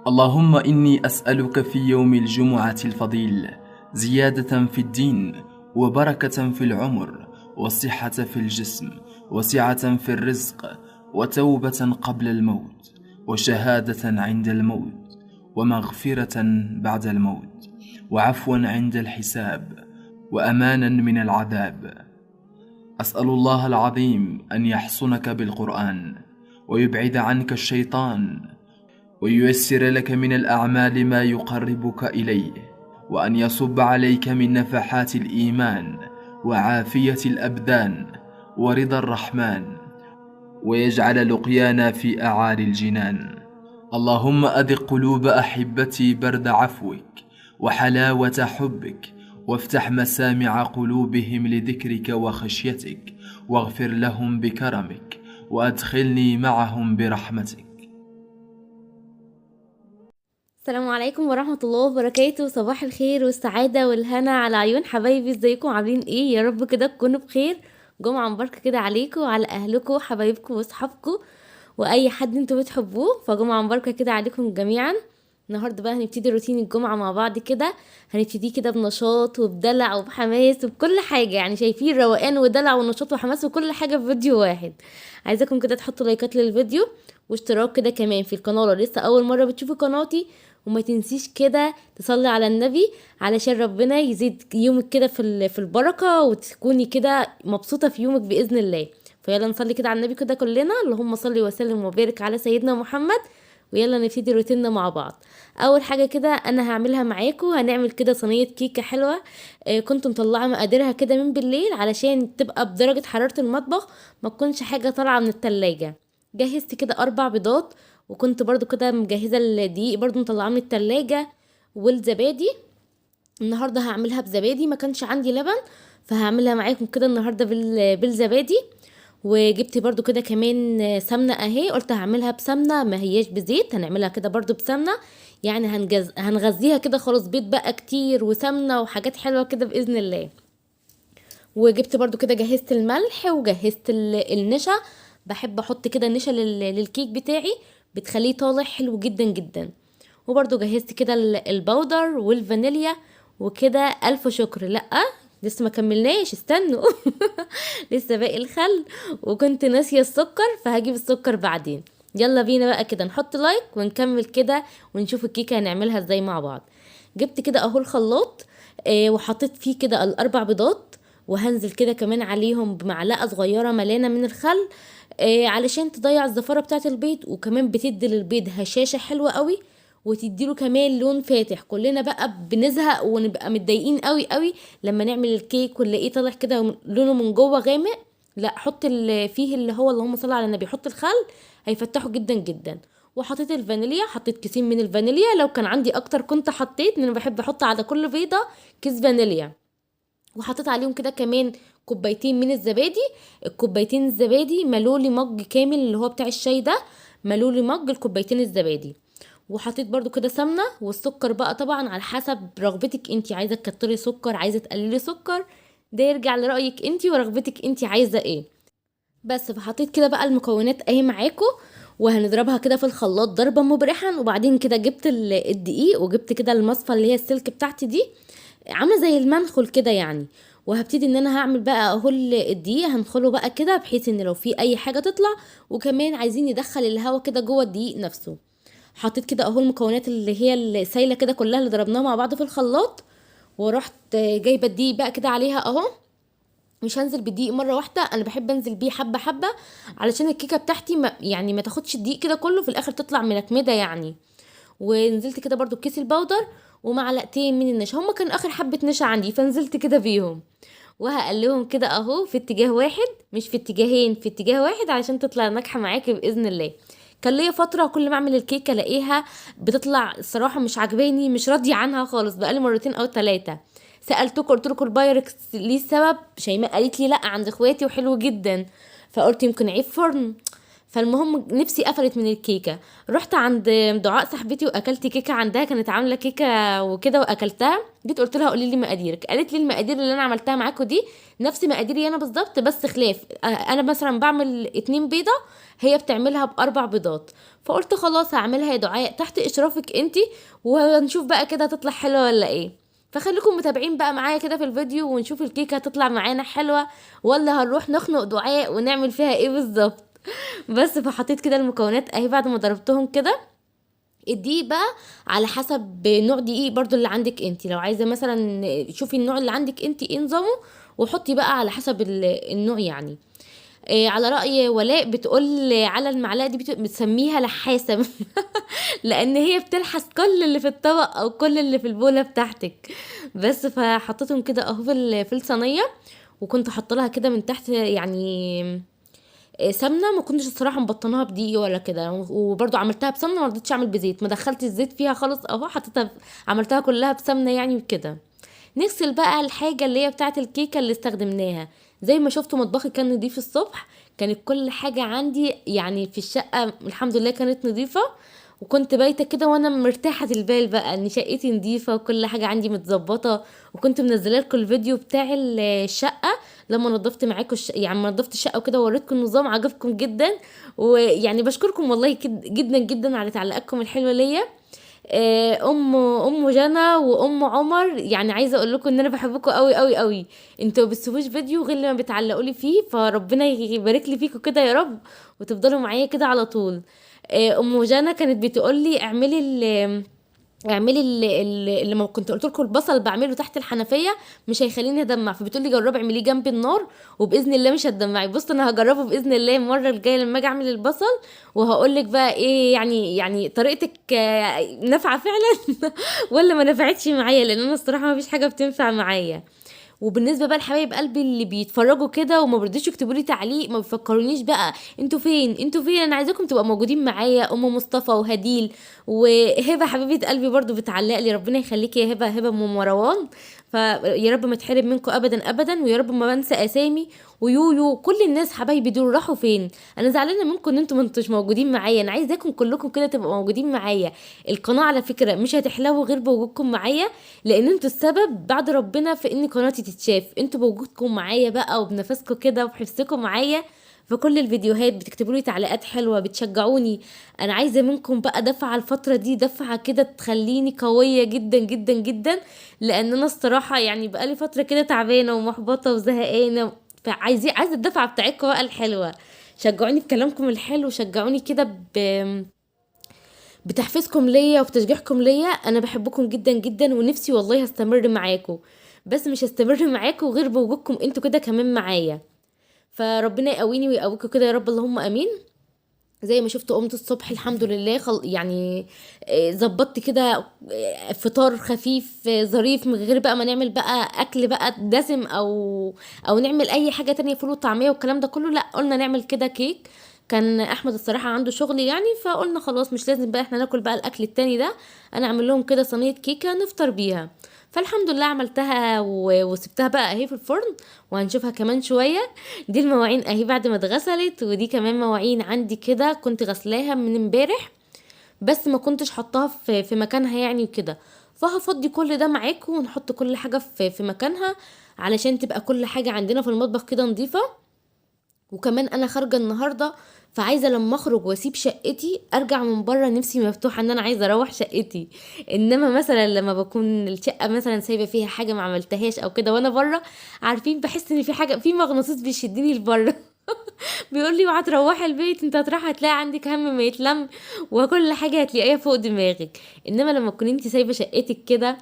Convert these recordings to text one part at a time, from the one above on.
اللهم إني أسألك في يوم الجمعة الفضيل زيادة في الدين، وبركة في العمر، والصحة في الجسم، وسعة في الرزق، وتوبة قبل الموت، وشهادة عند الموت، ومغفرة بعد الموت، وعفوا عند الحساب، وأمانا من العذاب. أسأل الله العظيم أن يحصنك بالقرآن، ويبعد عنك الشيطان، وييسر لك من الأعمال ما يقربك إليه، وأن يصب عليك من نفحات الإيمان وعافية الأبدان ورضا الرحمن، ويجعل لقيانا في أعالي الجنان. اللهم أذق قلوب أحبتي برد عفوك وحلاوة حبك، وافتح مسامع قلوبهم لذكرك وخشيتك، واغفر لهم بكرمك، وأدخلني معهم برحمتك. السلام عليكم ورحمة الله وبركاته. صباح الخير والسعادة والهنا على عيون حبايبي. ازيكم عاملين ايه؟ يا رب كده تكونوا بخير. جمعة مباركة كده عليكم وعلى اهلكم وحبايبكم واصحابكم واي حد انتوا بتحبوه، فجمعة مباركة كده عليكم جميعا. النهارده بقى هنبتدي روتين الجمعة مع بعض كده، هنبتدي كده بنشاط وبدلع وبحماس وبكل حاجة، يعني شايفين روقان ودلع ونشاط وحماس وكل حاجة في فيديو واحد. عايزاكم كده تحطوا لايكات للفيديو واشتراك كده كمان في القناة لو لسه اول مرة بتشوفوا قناتي، وما تنسيش كده تصلي على النبي علشان ربنا يزيد يومك كده في البركة، وتكوني كده مبسوطة في يومك بإذن الله. فيلا نصلي كده على النبي كده كلنا، اللهم صلي وسلم وبارك على سيدنا محمد. ويلا نبتدي روتيننا مع بعض. اول حاجه كده انا هعملها معاكم، هنعمل كده صينيه كيكه حلوه. كنت مطلعه مقاديرها كده من بالليل علشان تبقى بدرجه حراره المطبخ، ما تكونش حاجه طالعه من التلاجة. جهزت كده 4 بيضات، وكنت برضو كده مجهزه الدقيق برضو مطلعاه من التلاجة، والزبادي. النهارده هعملها بزبادي، ما كانش عندي لبن فهعملها معاكم كده النهارده بالزبادي. وجبت برضو كده كمان سمنه اهي، قلت هعملها بسمنه ما هياش بزيت، هنعملها كده برضو بسمنه، يعني هنغذيها كده خلاص، بيض بقى كتير وسمنه وحاجات حلوه كده باذن الله. وجبت برضو كده جهزت الملح وجهزت النشا. بحب احط كده نشا للكيك بتاعي، بتخليه طالع حلو جدا جدا. وبرضو جهزت كده البودر والفانيليا وكده. الف شكر. لا لسه ما كملناش، استنوا لسه باقي الخل، وكنت ناسيه السكر فهجيب السكر بعدين. يلا بينا بقى كده نحط لايك ونكمل كده ونشوف الكيكه هنعملها ازاي مع بعض. جبت كده اهو الخلاط، وحطيت فيه كده ال4 بيضات، وهنزل كده كمان عليهم بمعلقه صغيره ملانه من الخل، علشان تضيع الزفاره بتاعه البيض، وكمان بتدي للبيض هشاشه حلوه قوي، وتديله كمان لون فاتح. كلنا بقى بنزهق ونبقى متضايقين قوي قوي لما نعمل الكيك ونلاقيه طالع كده لونه من جوه غامق. لا، حط فيه اللي هو اللهم صل على النبي، حط الخل هيفتحه جدا جدا. وحطيت الفانيليا، حطيت كيسين من الفانيليا، لو كان عندي اكتر كنت حطيت، لان انا بحب احط على كل بيضه كيس فانيليا. وحطيت عليهم كده كمان كوبايتين من الزبادي. الكوبايتين الزبادي ملولي مج كامل اللي هو بتاع الشاي ده، ملولي مج الكوبايتين الزبادي. وحطيت برضو كده سمنة، والسكر بقى طبعا على حسب رغبتك انتي، عايزة تكتري سكر عايزة تقللي سكر، ده يرجع لرأيك انتي ورغبتك انتي عايزة ايه. بس فحطيت كده بقى المكونات اهي معاكم، وهنضربها كده في الخلاط ضربة مبرحا. وبعدين كده جبت الدقيق، وجبت كده المصفى اللي هي السلك بتاعتي دي، عامله زي المنخل كده يعني. وهبتدي ان انا هعمل بقى اهو الدقيق، هنخله بقى كده بحيث ان لو في اي حاجه تطلع، وكمان عايزين ندخل الهواء كده جوه الدقيق نفسه. حطيت كده اهو المكونات اللي هي السايله كده كلها اللي ضربناها مع بعض في الخلاط، ورحت جايبه الدقيق بقى كده عليها اهو. مش هنزل بالدقيق مره واحده، انا بحب انزل بيه حبه حبه علشان الكيكه بتاعتي ما تاخدش الدقيق كده كله في الاخر تطلع منكمده يعني. ونزلت كده برضو بكيس البودر ومعلقتين من النشا، هما كان اخر حبة نشا عندي فنزلت كده بيهم. وهقلهم كده اهو في اتجاه واحد، مش في اتجاهين، في اتجاه واحد علشان تطلع ناجحة معاكي باذن الله. كان ليا فترة كل ما اعمل الكيكة الاقيها بتطلع الصراحة مش عجباني، مش راضية عنها خالص، بقالي مرتين او 3 سألتكم قلت لكم البايركس ليه السبب، شيماء قالت لي لا عند اخواتي وحلو جدا، فقلت يمكن عيب فرن. فالمهم نفسي قفلت من الكيكه، رحت عند دعاء صاحبتي واكلت كيكه عندها، كانت عامله كيكه وكده واكلتها. جيت قلت لها قولي لي مقاديرك، قالت لي المقادير اللي انا عملتها معاكم دي نفس مقاديري انا بالظبط، بس خلاف انا مثلا بعمل 2 بيضه، هي بتعملها ب4 بيضات. فقلت خلاص هعملها يا دعاء تحت اشرافك انتي، ونشوف بقى كده هتطلع حلوه ولا ايه. فخليكم متابعين بقى معايا كده في الفيديو ونشوف الكيكه هتطلع معانا حلوه ولا هنروح نخنق دعاء ونعمل فيها ايه بالظبط. بس فحطيت كده المكونات اهي بعد ما ضربتهم كده. الدقيق بقى على حسب نوع دقيق برضو اللي عندك انتي، لو عايزه مثلا شوفي النوع اللي عندك انتي ايه نظامه، وحطي بقى على حسب النوع يعني. على رأي ولاء بتقول على المعلقة دي بتسميها لحاسة لان هي بتلحس كل اللي في الطبق او كل اللي في البولة بتاعتك. بس فحطيتهم كده اهو في الصينية، وكنت حاطه لها كده من تحت يعني سمنه، ما كنتش الصراحه مبطناها بدقيق ولا كده، وبرضو عملتها بسمنه، ما رضيتش اعمل بزيت، ما دخلت الزيت فيها خالص اهو، حطيتها عملتها كلها بسمنه يعني وكده. نغسل بقى الحاجه اللي هي بتاعه الكيكه اللي استخدمناها. زي ما شفتوا مطبخي كان نضيف الصبح، كانت كل حاجه عندي يعني في الشقه الحمد لله كانت نضيفه، وكنت بايته كده وانا مرتاحه البال بقى ان شقتي نظيفه وكل حاجه عندي متظبطه. وكنت منزله لكم الفيديو بتاع الشقه لما نظفت معاكم يعني نظفت الشقه وكده ووريتكم النظام، عجبكم جدا. ويعني بشكركم والله جدا جدا على تعليقاتكم الحلوه ليا. ام جنى وام عمر، يعني عايزه اقول لكم ان انا بحبكم قوي قوي قوي، انتوا بتسيبوش فيديو غير لما بتعلقوا لي فيه، فربنا يبارك لي فيكم كده يا رب، وتفضلوا معايا كده على طول. ام جنى كانت بتقول لي اعملي اللي ما كنت قلت لكم البصل بعمله تحت الحنفيه مش هيخليني ادمع، فبتقول لي جربي اعمليه جنب النار وباذن الله مش هتدمعي. بص انا هجربه باذن الله المره الجايه لما اجي اعمل البصل، وهقول لك بقى ايه يعني طريقتك نافعه فعلا ولا ما نفعتش معايا، لان انا الصراحه ما فيش حاجه بتنفع معايا. وبالنسبه بقى لحبايب قلبي اللي بيتفرجوا كده وما بيرضوش يكتبوا لي تعليق، ما بيفكرونيش بقى انتوا فين انتوا فين، انا عايزاكم تبقوا موجودين معايا. ام مصطفى وهديل وهبه حبيبه قلبي برضو بتعلق لي، ربنا يخليكي يا هبه ام مروان، فيا رب ما تحرم منكم ابدا ابدا، ويا رب ما بنسى اسامي ويويو كل الناس حبايبي دول راحوا فين. انا زعلانه منكم ان انتوا ما انتوش موجودين معايا، انا عايزاكم كلكم كده تبقوا موجودين معايا. القناه على فكره مش هتحلو غير بوجودكم معايا، لان انتوا السبب بعد ربنا في ان قناتي تتشاف، انتوا بوجودكم معايا بقى وبنفسكم كده وبحرصكم معايا في كل الفيديوهات، بتكتبوا لي تعليقات حلوه بتشجعوني. انا عايزه منكم بقى دفعه الفتره دي، دفعه كده تخليني قويه جدا جدا جدا، لان انا الصراحه يعني بقالي فتره كده تعبانه ومحبطه وزهقانه، عايزه الدفعه بتاعتكم بقى الحلوه. شجعوني بكلامكم الحلو، شجعوني كده بتحفيزكم ليا وبتشجيعكم ليا. انا بحبكم جدا جدا ونفسي والله هستمر معاكم، بس مش هستمر معاكم غير بوجودكم انتوا كده كمان معايا. فربنا يقويني ويقويكم كده يا رب، اللهم امين. زي ما شفت قمت الصبح الحمد لله يعني ظبطت كده فطار خفيف ظريف من غير بقى ما نعمل بقى اكل بقى دسم او نعمل اي حاجه تانية، فول وطعميه والكلام ده كله، لا قلنا نعمل كده كيك. كان احمد الصراحه عنده شغل يعني، فقلنا خلاص مش لازم بقى احنا ناكل بقى الاكل التاني ده، انا اعمل لهم كده صينيه كيكه نفطر بيها. فالحمد لله عملتها وسبتها بقى اهي في الفرن، وهنشوفها كمان شويه. دي المواعين اهي بعد ما اتغسلت، ودي كمان مواعين عندي كده كنت غسلاها من امبارح بس ما كنتش حطاها في مكانها يعني وكده. فهفضي كل ده معاكم ونحط كل حاجه في مكانها علشان تبقى كل حاجه عندنا في المطبخ كده نظيفه. وكمان انا خارجه النهارده، فعايزه لما اخرج واسيب شقتي ارجع من بره نفسي مفتوحه ان انا عايزه اروح شقتي. انما مثلا لما بكون الشقه مثلا سايبه فيها حاجه ما عملتهاش او كده وانا بره، عارفين بحس ان في حاجه في مغناطيس بيشدني لبره بيقول لي اوعى تروحي البيت، انت هتروحي هتلاقي عندك هم ما يتلم وكل حاجه هتلاقيها فوق دماغك. انما لما تكوني انت سايبه شقتك كده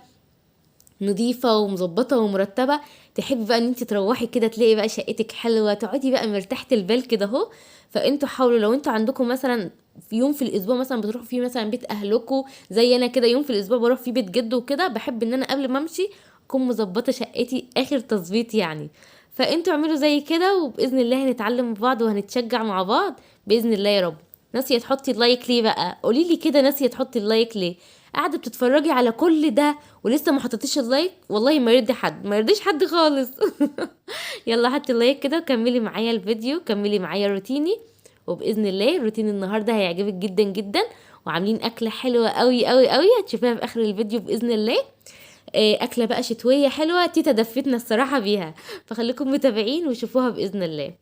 نظيفه ومظبطه ومرتبه، تحبي بقى ان انت تروحي كده تلاقي بقى شقتك حلوه، تقعدي بقى مرتاحه البال كده اهو. فانتوا حاولوا لو انتوا عندكم مثلا في يوم في الاسبوع مثلا بتروحوا فيه مثلا بيت اهلكم، زي انا كده يوم في الاسبوع بروح فيه بيت جد وكده، بحب ان انا قبل ما امشي اكون مظبطه شقتي اخر تظبيط يعني. فانتوا اعملوا زي كده، وباذن الله هنتعلم مع بعض وهنتشجع مع بعض باذن الله يا رب. ناسيه تحطي اللايك ليه بقى؟ قولي لي كده، ناسيه تحطي اللايك ليه؟ قاعده بتتفرجي على كل ده ولسه ما حطيتيش اللايك؟ والله ما يرضي حد، ما يرضيش حد خالص يلا حطي اللايك كده وكملي معايا الفيديو، كملي معايا روتيني، وباذن الله روتين النهارده هيعجبك جدا جدا، وعاملين اكله حلوه قوي قوي قوي هتشوفيها في اخر الفيديو باذن الله. اكله بقى شتويه حلوه تيتا دفتنا الصراحه بيها، فخليكم متابعين وشوفوها باذن الله.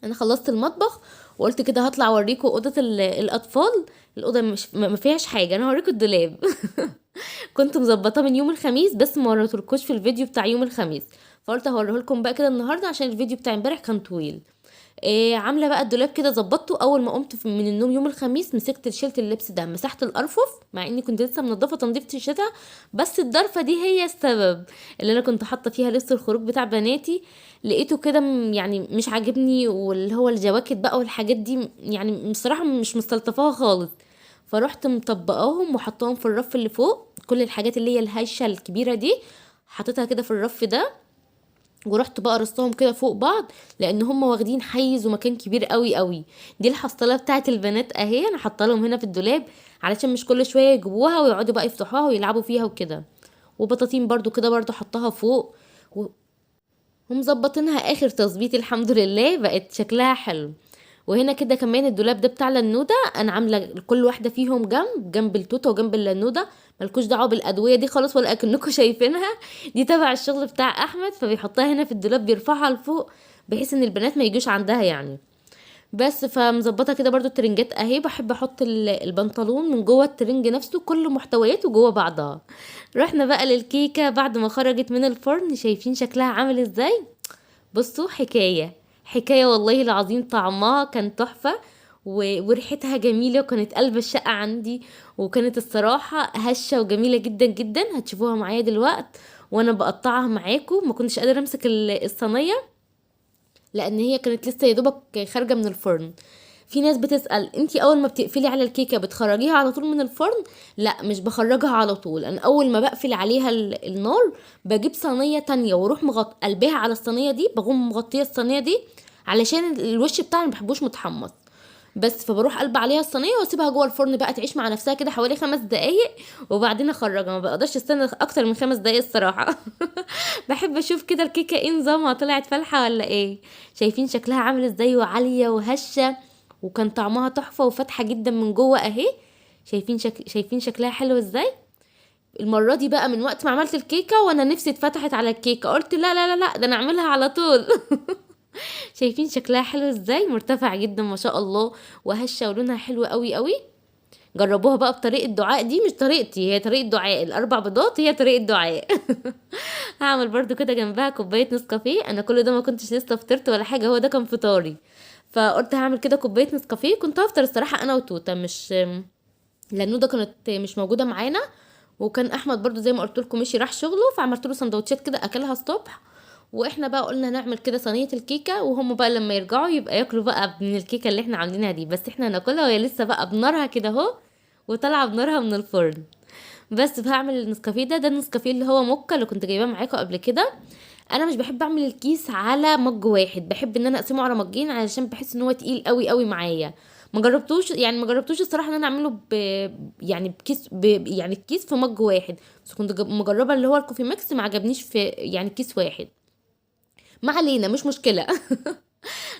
انا خلصت المطبخ وقلت كده هطلع اوريكم اوضه الاطفال. الاوضه مش ما فيهاش حاجه، انا هوريكم الدولاب. كنت مظبطاه من يوم الخميس بس ما وريتلكوش في الفيديو بتاع يوم الخميس، فقلت هوريهولكم بقى كده النهارده عشان الفيديو بتاع امبارح كان طويل. عامله بقى الدولاب كده ظبطته. اول ما قمت من النوم يوم الخميس مسكت شلت اللبس ده، مسحت الارفف مع اني كنت لسه منضفه تنظيفه الشتاء، بس الضرفه دي هي السبب. اللي انا كنت حاطه فيها لبس الخروج بتاع بناتي لقيته كده يعني مش عاجبني، واللي هو الجواكت بقى والحاجات دي يعني بصراحه مش مستلطفاها خالص. فرحت مطبقاهم وحطاهم في الرف اللي فوق، كل الحاجات اللي هي الهشه الكبيره دي حطيتها كده في الرف ده، ورحت بقى رصاهم كده فوق بعض لان هم واخدين حيز ومكان كبير قوي قوي. دي الحصاله بتاعت البنات اهي، انا حاطه لهم هنا في الدولاب علشان مش كل شويه يجيبوها ويقعدوا بقى يفتحوها ويلعبوا فيها وكده. وبطاطين برضو كده برضو حطها فوق ومظبطينها اخر تظبيط الحمد لله، بقت شكلها حلو. وهنا كده كمان الدولاب ده بتاع لنوده، انا عامله كل واحده فيهم جنب التوته وجنب اللنوده، ملكوش دعوه بالادويه دي خالص ولا اكنكم شايفينها، دي تبع الشغل بتاع احمد، فبيحطها هنا في الدولاب بيرفعها لفوق بحيث ان البنات ما يجوش عندها يعني. بس فمظبطه كده برضو الترنجات اهي، بحب احط البنطلون من جوه الترنج نفسه كل محتوياته جوه بعضها. رحنا بقى للكيكه بعد ما خرجت من الفرن، شايفين شكلها عامل ازاي؟ بصوا حكاية والله العظيم، طعمها كان تحفة وريحتها جميلة وكانت قلب الشقة عندي، وكانت الصراحة هشة وجميلة جدا جدا. هتشوفوها معايا دلوقت وانا بقطعها معاكم، ما كنتش قادرة امسك الصينية لان هي كانت لسه يدوبك خارجة من الفرن. في ناس بتسأل انتي اول ما بتقفلي على الكيكة بتخرجيها على طول من الفرن؟ لا مش بخرجها على طول، انا اول ما بقفل عليها النار بجيب صينية تانية واروح قلبها على الصينية دي، بقوم مغطية الصينية دي علشان الوش بتاعي مبحبوش متحمص بس. فبروح قلب عليها الصينيه واسيبها جوه الفرن بقى تعيش مع نفسها كده حوالي 5 دقايق، وبعدين اخرجها. ما بقدرش استنى اكتر من 5 دقايق الصراحه. بحب اشوف كده الكيكه ايه نظامها، طلعت فالحه ولا ايه. شايفين شكلها عامل ازاي وعاليه وهشه، وكان طعمها تحفه وفاتحه جدا من جوه اهي. شايفين شكلها حلو ازاي. المره دي بقى من وقت ما عملت الكيكه وانا نفسي اتفتحت على الكيكه، قلت لا لا لا لا ده انا اعملها على طول. شايفين شكلها حلو ازاي، مرتفع جدا ما شاء الله وهشه ولونها حلو قوي قوي. جربوها بقى بطريقه دعاء، دي مش طريقتي، هي طريقه دعاء، الاربع بيضات هي طريقه دعاء. هعمل برضو كده جنبها كوبايه نسكافيه، انا كل ده ما كنتش لسه فطرت ولا حاجه، هو ده كان فطاري. فقلت هعمل كده كوبايه نسكافيه. كنت هفطر الصراحه انا وتوته، مش لانه ده كانت مش موجوده معانا، وكان احمد برضو زي ما قلت لكم مشي راح شغله، فعملت له سندوتشات كده اكلها الصبح. واحنا بقى قلنا نعمل كده صينيه الكيكه، وهم بقى لما يرجعوا يبقى ياكلوا بقى من الكيكه اللي احنا عاملينها دي، بس احنا ناكلها وهي لسه بقى بنارها كده اهو وطالعه بنارها من الفرن. بس هعمل النسكافيه ده النسكافيه اللي هو موكا اللي كنت جايباه معاكم قبل كده. انا مش بحب اعمل الكيس على مج واحد، بحب ان انا اقسمه على مجين علشان بحس ان هو تقيل قوي قوي معايا. ما جربتوش الصراحه ان انا اعمله يعني بكيس يعني الكيس في مج واحد، بس كنت مجربه اللي هو الكوفي ميكس ما عجبنيش في يعني كيس واحد. ما علينا مش مشكله.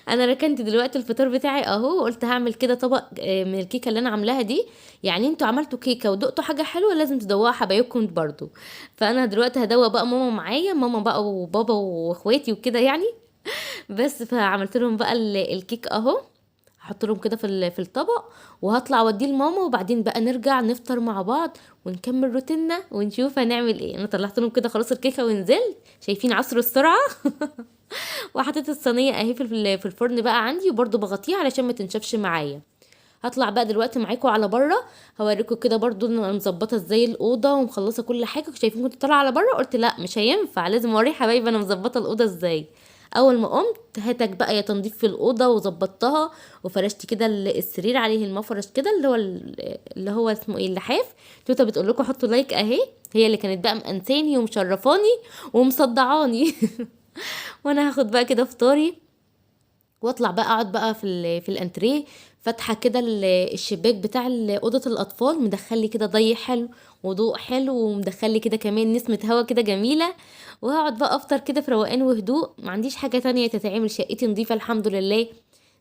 انا ركنت دلوقتي الفطار بتاعي اهو، وقلت هعمل كده طبق من الكيكه اللي انا عاملاها دي. يعني انتوا عملتوا كيكه ودقتوا حاجه حلوه لازم تدوقوها حبايبكم برضو. فانا دلوقتي هدوق بقى ماما معايا، ماما بقى وبابا واخواتي وكده يعني. بس فعملت لهم بقى الكيك اهو، هحط لهم كده في الطبق وهطلع اوديه لماما، وبعدين بقى نرجع نفطر مع بعض ونكمل روتيننا ونشوف هنعمل ايه. انا طلعت لهم كده خلاص الكيكه ونزلت، شايفين عصر السرعه. وحطيت الصينيه اهي في الفرن بقى عندي، وبرده بغطيها علشان ما تنشفش معايا. هطلع بقى دلوقتي معاكم على بره، هوريكم كده برضو انا مظبطه ازاي الاوضه ومخلصه كل حاجه. شايفين كنت طالعه على بره، قلت لا مش هينفع لازم اوري حبايبي انا مظبطه الاوضه ازاي. اول ما قمت هاتك بقى يا تنظيف في الاوضه وظبطتها، وفرشت كده السرير عليه المفرش كده اللي هو اسمه ايه اللحاف. توته بتقول لكم حطوا لايك اهي، هي اللي كانت بقى مأنساني ومشرفاني ومصدعاني. وانا هاخد بقى كده فطاري واطلع بقى اقعد بقى في الانتريه، فاتحه كده الشباك بتاع اوضه الاطفال، مدخلي كده ضي حلو وضوء حلو، ومدخلي كده كمان نسمه هوا كده جميله. وهقعد بقى افطر كده في روقان وهدوء، ما عنديش حاجه تانية تتعمل، شقتي نظيفه الحمد لله.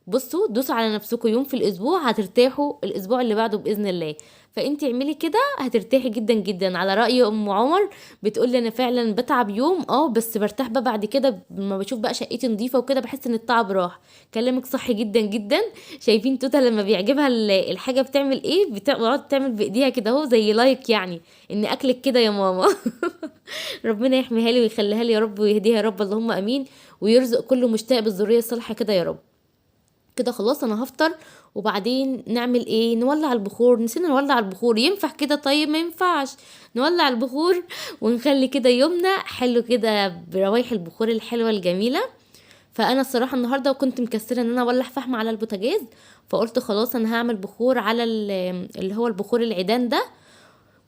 بصوا دوسوا على نفسكم يوم في الاسبوع هترتاحوا الاسبوع اللي بعده باذن الله. فانت اعملي كده هترتاحي جدا جدا. على راي ام عمر بتقول لي انا فعلا بتعب يوم بس برتاح بقى بعد كده لما بشوف بقى شقتي نظيفه وكده، بحس ان التعب راح. كلامك صح جدا جدا. شايفين توته لما بيعجبها الحاجه بتعمل ايه؟ بتقعد تعمل بايديها كده اهو زي لايك، يعني ان اكلك كده يا ماما. ربنا يحميها لي ويخليها لي يا رب ويهديها يا رب، اللهم امين. ويرزق كل مشتاق بالذريه الصالحه كده يا رب. كده خلاص انا هفطر. وبعدين نعمل ايه؟ نولع البخور. نسينا نولع البخور، ينفع كده؟ طيب ما ينفعش. نولع البخور ونخلي كده يومنا حلو كده بروايح البخور الحلوه الجميله. فانا الصراحه النهارده كنت مكسره ان انا اولع فحم على البوتاجاز، فقلت خلاص انا هعمل بخور على اللي هو البخور العيدان ده.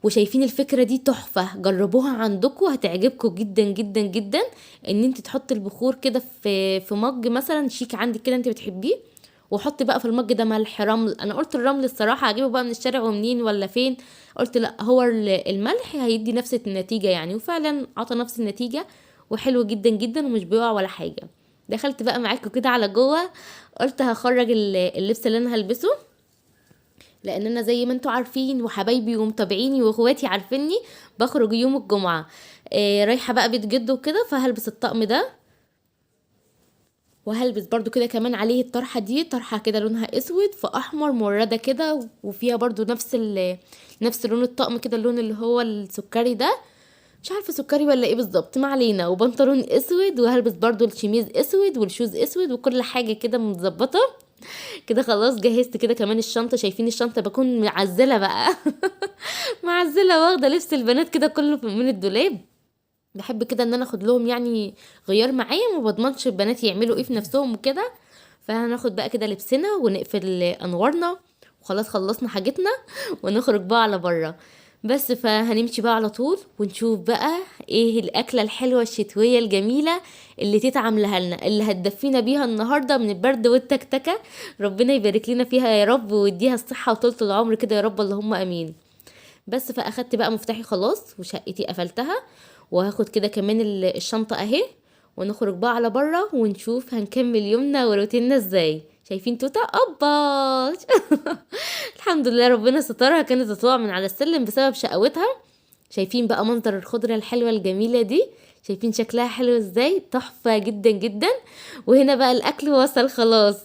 وشايفين الفكره دي تحفه، جربوها عندكم هتعجبكم جدا جدا جدا. ان انت تحطي البخور كده في مج مثلا شيك عندك كده انت بتحبيه، وحطي بقى في المج ده ملح رمل. انا قلت الرمل الصراحه هجيبه بقى من الشارع ومنين ولا فين، قلت لا هو الملح هيدي نفس النتيجه يعني، وفعلا عطى نفس النتيجه وحلو جدا جدا ومش بيقع ولا حاجه. دخلت بقى معاكم كده على جوه، قلت هخرج اللبس اللي انا هلبسه، لان انا زي ما انتوا عارفين وحبايبي ومتابعيني واخواتي عارفيني بخرج يوم الجمعه. رايحه بقى بيت جده وكده، فهلبس الطقم ده. وهلبس برضو كده كمان عليه الطرحه دي، طرحه كده لونها اسود في احمر مورده كده، وفيها برضو نفس لون الطقم كده، اللون اللي هو السكري ده، مش عارفه سكري ولا ايه بالظبط، ما علينا. وبنطلون اسود، وهلبس برضو الشميز اسود والشوز اسود وكل حاجه كده متظبطه. كده خلاص جهزت كده كمان الشنطه. شايفين الشنطه بكون معزله بقى. معزله واخده لبس البنات كده كله من الدولاب. بحب كده ان انا اخد لهم يعني غيار معايا، ما بضمنش البنات يعملوا ايه في نفسهم وكده. فهناخد بقى كده لبسنا ونقفل انوارنا، وخلاص خلصنا حاجتنا ونخرج بقى على بره. بس فهنمشي بقى على طول ونشوف بقى ايه الاكله الحلوه الشتويه الجميله اللي تيتا عاملاها لنا، اللي هتدفينا بيها النهارده من البرد والتكتكه. ربنا يبارك لنا فيها يا رب ويديها الصحه وطولة العمر كده يا رب، اللهم امين. بس فاخدت بقى مفتاحي خلاص وشقتي قفلتها، وهاخد كده كمان الشنطة اهي، ونخرج بقى على برا ونشوف هنكمل يومنا وروتيننا ازاي. شايفين توتا اباش. الحمد لله ربنا سترها، كانت تطلع من على السلم بسبب شقوتها. شايفين بقى منظر الخضرة الحلوة الجميلة دي؟ شايفين شكلها حلو ازاي؟ تحفة جدا جدا. وهنا بقى الاكل وصل خلاص.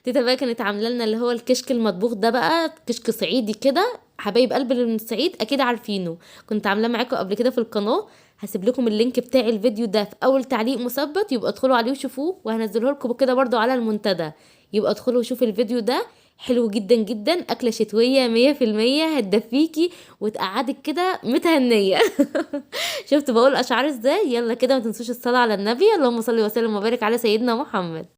تيتا بقى كانت عامله لنا اللي هو الكشك المطبوخ ده، بقى كشك صعيدي كده، حبايب قلب اللي من الصعيد اكيد عارفينه، كنت عاملاه معاكم قبل كده في القناه. هسيب لكم اللينك بتاع الفيديو ده في اول تعليق مثبت، يبقى ادخلوا عليه وشوفوه، وهنزله لكم كده برضو على المنتدى. يبقى ادخلوا وشوفوا الفيديو ده، حلو جدا جدا. اكله شتويه 100% هتدفيكي وتقعدك كده متهنيه. شفت بقول اشعار ازاي؟ يلا كده ما تنسوش الصلاه على النبي، اللهم صل وسلم وبارك على سيدنا محمد.